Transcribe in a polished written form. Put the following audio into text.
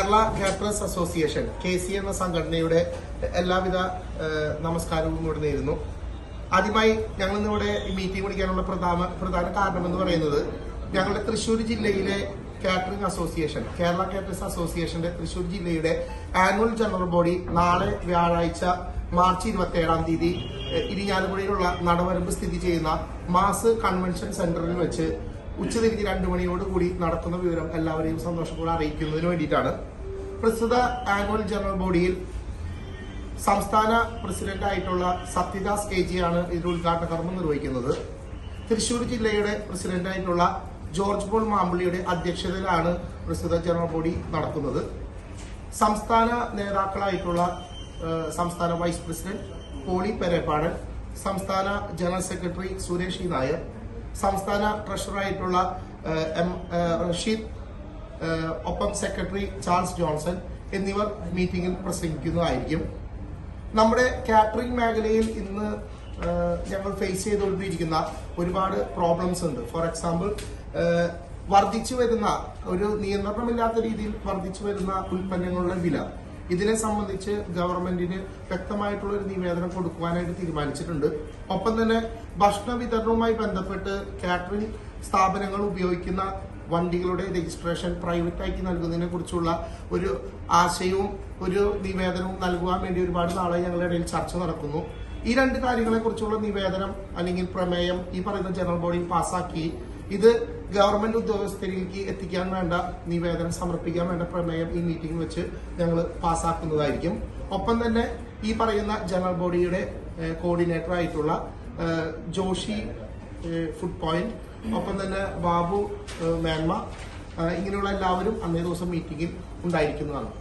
Kerala caterers association KC എന്ന സംഘടനയുടെ എല്ലാവിധ നമസ്കാരവും ഇവിടെ നേരുന്നു. ആദ്യമായി ഞങ്ങൾ ഇന്നിവിടെ മീറ്റിംഗ് വിളിക്കാനുള്ള പ്രധാന കാരണം എന്ന് പറയുന്നത് ഞങ്ങളുടെ തൃശ്ശൂർ ജില്ലയിലെ കാറ്ററിംഗ് അസോസിയേഷൻ കേരള കാറ്ററേഴ്സ് അസോസിയേഷന്റെ തൃശ്ശൂർ ജില്ലയുടെ ആനുവൽ ജനറൽ ബോഡി നാളെ വ്യാഴാഴ്ച മാർച്ച് 27-ാം തീയതി ഇരിഞ്ഞാലക്കുടയിലുള്ള നടവരമ്പ് സ്ഥിതി ചെയ്യുന്ന മാസ് കൺവെൻഷൻ സെന്ററിൽ വെച്ച് ഉച്ചതിരിഞ്ഞ് 2 മണിയോടുകൂടി നടക്കുന്ന വിവരം എല്ലാവരെയും സന്തോഷത്തോടെ അറിയിക്കുന്നതിന് വേണ്ടിയിട്ടാണ്. പ്രസ്തുത ആനുവൽ ജനറൽ ബോഡിയിൽ സംസ്ഥാന പ്രസിഡന്റ് ആയിട്ടുള്ള സത്യദാസ് KG ആണ് ഇതിന്റെ ഉദ്ഘാടന കർമ്മം നിർവഹിക്കുന്നത്. തൃശൂർ ജില്ലയുടെ പ്രസിഡന്റ് ആയിട്ടുള്ള ജോർജ് പോൾ മാമ്പിളിയുടെ അധ്യക്ഷതയിലാണ് പ്രസ്തുത ജനറൽ ബോഡി നടക്കുന്നത്. സംസ്ഥാന നേതാക്കളായിട്ടുള്ള സംസ്ഥാന വൈസ് പ്രസിഡന്റ് പോളി പെരേപ്പാടൻ, സംസ്ഥാന ജനറൽ സെക്രട്ടറി സുരേഷ് നായർ, സംസ്ഥാന ട്രഷററായിട്ടുള്ള റഷീദ്, ഒപ്പം സെക്രട്ടറി ചാൾസ് ജോൺസൺ എന്നിവർ മീറ്റിംഗിൽ പ്രസംഗിക്കുന്നതായിരിക്കും. നമ്മുടെ കാറ്ററിംഗ് മേഖലയിൽ ഇന്ന് ഞങ്ങൾ ഫേസ് ചെയ്തുകൊണ്ടിരിക്കുന്ന ഒരുപാട് പ്രോബ്ലംസ് ഉണ്ട്. ഫോർ എക്സാമ്പിൾ, വർദ്ധിച്ചു വരുന്ന ഒരു നിയന്ത്രണമില്ലാത്ത രീതിയിൽ വർദ്ധിച്ചു വരുന്ന ഉൽപ്പന്നങ്ങളുടെ വില, ഇതിനെ സംബന്ധിച്ച് ഗവൺമെന്റിന് വ്യക്തമായിട്ടുള്ള ഒരു നിവേദനം കൊടുക്കുവാനായിട്ട് തീരുമാനിച്ചിട്ടുണ്ട്. ഒപ്പം തന്നെ ഭക്ഷണ വിതരണവുമായി ബന്ധപ്പെട്ട് കാറ്ററിംഗ് സ്ഥാപനങ്ങൾ ഉപയോഗിക്കുന്ന വണ്ടികളുടെ രജിസ്ട്രേഷൻ പ്രൈവറ്റാക്കി നൽകുന്നതിനെ കുറിച്ചുള്ള ഒരു ആശയവും ഒരു നിവേദനവും നൽകുവാൻ വേണ്ടി ഒരുപാട് നാളായി ഞങ്ങളുടെ ഇടയിൽ ചർച്ച നടക്കുന്നു. ഈ 2 കാര്യങ്ങളെ കുറിച്ചുള്ള നിവേദനം അല്ലെങ്കിൽ പ്രമേയം ഈ പറയുന്ന ജനറൽ ബോഡി പാസാക്കി ഇത് ഗവൺമെന്റ് ഉദ്യോഗസ്ഥരിലേക്ക് എത്തിക്കാൻ വേണ്ട നിവേദനം സമർപ്പിക്കാൻ വേണ്ട പ്രമേയം ഈ മീറ്റിംഗ് വെച്ച് ഞങ്ങൾ പാസ്സാക്കുന്നതായിരിക്കും. ഒപ്പം തന്നെ ഈ പറയുന്ന ജനറൽ ബോഡിയുടെ കോർഡിനേറ്റർ ആയിട്ടുള്ള ജോഷി ഫുഡ് പോയിന്റ്, ഒപ്പം തന്നെ ബാബു മേന്മ, ഇങ്ങനെയുള്ള എല്ലാവരും അന്നേ ദിവസം മീറ്റിംഗിൽ ഉണ്ടായിരിക്കുന്നതാണ്.